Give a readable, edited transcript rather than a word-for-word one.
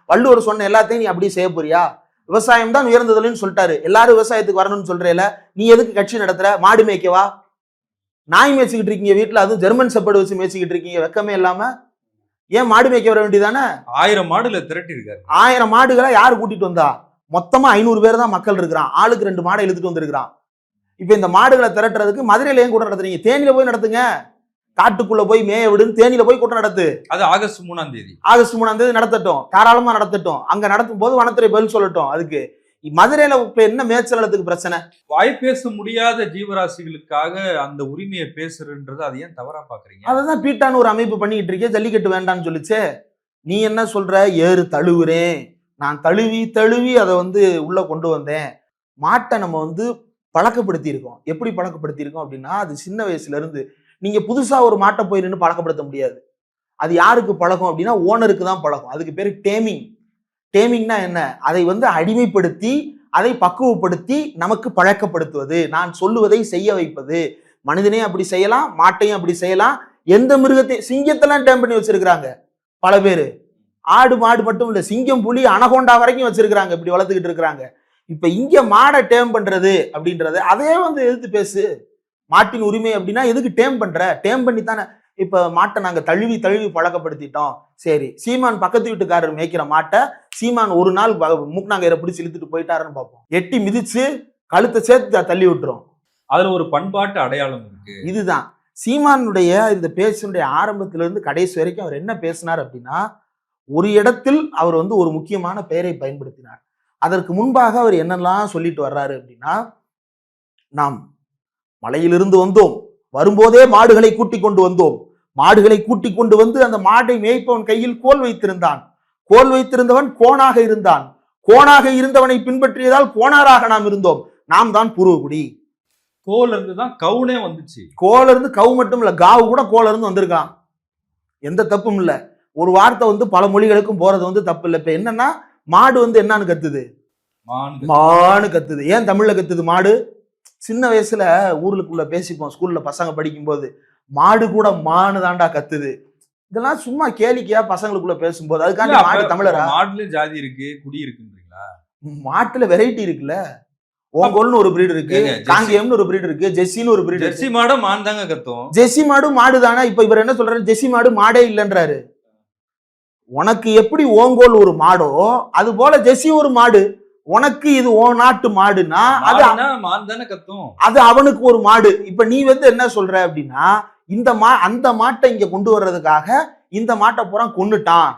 வள்ளுவர் சொன்ன எல்லாத்தையும் நீ அப்படி செய்ய போறியா? விவசாயம் தான் உயர்ந்ததுன்னு சொல்லிட்டாரு. எல்லாரும் விவசாயத்துக்கு வரணும்னு சொல்றேல, நீ எதுக்கு கட்சி நடத்துற? மாடு மேய்க்கவா? நாய் மேய்ச்சிக்கிட்டு இருக்கீங்க வீட்டுல, அதுவும் ஜெர்மன் செப்பர்டு வச்சு மேய்ச்சிக்கிட்டு இருக்கீங்க வெக்கமே இல்லாம. ஏன் மாடு மேய்க்க வர வேண்டியதானே? 1000 மாடுல திரட்டி இருக்காரு. 1000 மாடுகளை யாரு கூட்டிட்டு வந்தா? மொத்தமா 500 பேர் தான் மக்கள் இருக்கிறான். ஆளுக்கு 2 மாடை இழுத்துட்டு வந்திருக்கிறான். இப்ப இந்த மாடுகளை திரட்டுறதுக்கு மதுரையில ஏன் கூட்டம் நடத்துறீங்க? தேனியில போய் நடத்துங்க. காட்டுக்குள்ள போய் மேய விடுன்னு தேனியில போய் கூட்டம் நடத்து. அது ஆகஸ்ட் 3ஆம் தேதி. ஆகஸ்ட் 3ஆம் தேதி நடத்தட்டும், தாராளமா நடத்தட்டும். அங்க நடத்தும் போது வனத்துறை பதில் சொல்லட்டும். அதுக்கு மதுரையில இப்ப என்ன மேய்ச்சல் நிலத்துக்கு பிரச்சனை? வாய் பேச முடியாத ஜீவராசிகளுக்காக அந்த உரிமையை பேசுறன்றது அதை ஏன் தவறா பாக்குறீங்க? அதான் பீட்டான்னு ஒரு அமைப்பு பண்ணிக்கிட்டு இருக்கே, ஜல்லிக்கட்டு வேண்டான்னு சொல்லிச்சு. நீ என்ன சொல்ற? ஏறு தழுவுறேன், நான் தழுவி தழுவி அதை உள்ள கொண்டு வந்தேன். மாட்டை நம்ம பழக்கப்படுத்தி இருக்கோம். எப்படி பழக்கப்படுத்தி இருக்கோம் அப்படின்னா, அது சின்ன வயசுல இருந்து நீங்க புதுசா ஒரு மாட்டை போய் நின்று பழக்கப்படுத்த முடியாது. அது யாருக்கு பழக்கம் அப்படின்னா ஓனருக்கு தான் பழக்கம். அதுக்கு பேரு டேமிங். டேமிங்னா என்ன? அதை அடிமைப்படுத்தி அதை பக்குவப்படுத்தி நமக்கு பழக்கப்படுத்துவது, நான் சொல்லுவதை செய்ய வைப்பது. மனிதனையும் அப்படி செய்யலாம், மாட்டையும் அப்படி செய்யலாம். எந்த மிருகத்தை, சிங்கத்தெல்லாம் டேம் பண்ணி வச்சிருக்கிறாங்க பல பேரு. ஆடு மாடு மட்டும் இல்ல, சிங்கம் புலி அனகோண்டா வரைக்கும் வச்சிருக்கிறாங்க, இப்படி வளர்த்துக்கிட்டு இருக்கிறாங்க. இப்ப இங்க மாடை டேம் பண்றது அப்படின்றது அதே எதிர்த்து பேசு. மாட்டின் உரிமை அப்படின்னா எதுக்கு டேம் பண்ற? டேம் பண்ணி தானே. இப்ப மாட்டை நாங்க தழுவி தழுவி பழக்கப்படுத்திட்டோம். சரி, சீமான் பக்கத்து வீட்டுக்காரர் மேய்க்கிற மாட்டை சீமான் ஒரு நாள் மூக்கனாங்கயிரை பிடிச்சி இழுத்துட்டு போயிட்டாருன்னு பார்ப்போம். எட்டி மிதிச்சு கழுத்தை சேர்த்து தள்ளி விட்டுரும். அதுல ஒரு பண்பாட்டு அடையாளம் இருக்கு. இதுதான் சீமானுடைய இந்த பேச்சினுடைய ஆரம்பத்திலிருந்து கடைசி வரைக்கும் அவர் என்ன பேசினார் அப்படின்னா, ஒரு இடத்தில் அவர் ஒரு முக்கியமான பெயரை பயன்படுத்தினார். அதற்கு முன்பாக அவர் என்னெல்லாம் சொல்லிட்டு வர்றாரு அப்படின்னா, நாம் மலையிலிருந்து வந்தோம், வரும்போதே மாடுகளை கூட்டிக் கொண்டு வந்தோம். மாடுகளை கூட்டிக் கொண்டு வந்து அந்த மாடை மேய்ப்பவன் கையில் கோல் வைத்திருந்தான். கோல் வைத்திருந்தவன் கோணாக இருந்தான். கோணாக இருந்தவனை பின்பற்றியதால் கோணாராக நாம் இருந்தோம். நாம் தான் பூர்வகுடி. கோல இருந்து தான் கவுனே வந்துச்சு. கோல இருந்து கவு மட்டும் இல்ல, காவு கூட கோல இருந்து வந்திருக்கான். எந்த தப்பும் இல்ல. ஒரு வார்த்தை பல மொழிகளுக்கும் போறது தப்பு இல்லை. இப்ப என்னன்னா, மாடு என்னன்னு கத்துது? மானு கத்துது. ஏன் தமிழ்ல கத்துது மாடு? சின்ன வயசுல ஊருக்குள்ள பேசிப்போம், ஸ்கூல்ல பசங்க படிக்கும் போது, மாடு கூட மானு தாண்டா கத்துது. இதெல்லாம் சும்மா கேளிக்கையா பசங்களுக்குள்ள பேசும்போது. அதுக்காண்டி மாடு தமிழரா? மாடுல ஜாதி இருக்கு, குடி இருக்குன்றீங்களா? மாட்டுல வெரைட்டி இருக்குல்ல. ஓங்கோல்னு ஒரு பிரீடு இருக்கு, காங்கேயம்னு ஒரு பிரீடு இருக்கு, ஜெர்சின்னு ஒரு பிரீடு. ஜெர்சி மாடு மான் தாங்க கத்தும். ஜெர்சி மாடு மாடு தானே. இப்ப இவர் என்ன சொல்றாரு? ஜெர்சி மாடு மாடே இல்லைன்றாரு. உனக்கு எப்படி ஓங்கோல் ஒரு மாடோ அது போல ஜெர்சி ஒரு மாடு. உனக்கு இது ஓ நாட்டு மாடுனா அது கத்தும், அது அவனுக்கு ஒரு மாடு. இப்ப நீ என்ன சொல்ற அப்படின்னா, அந்த மாட்டை இங்க கொண்டு வர்றதுக்காக இந்த மாட்டை பூரா கொன்னுட்டான்,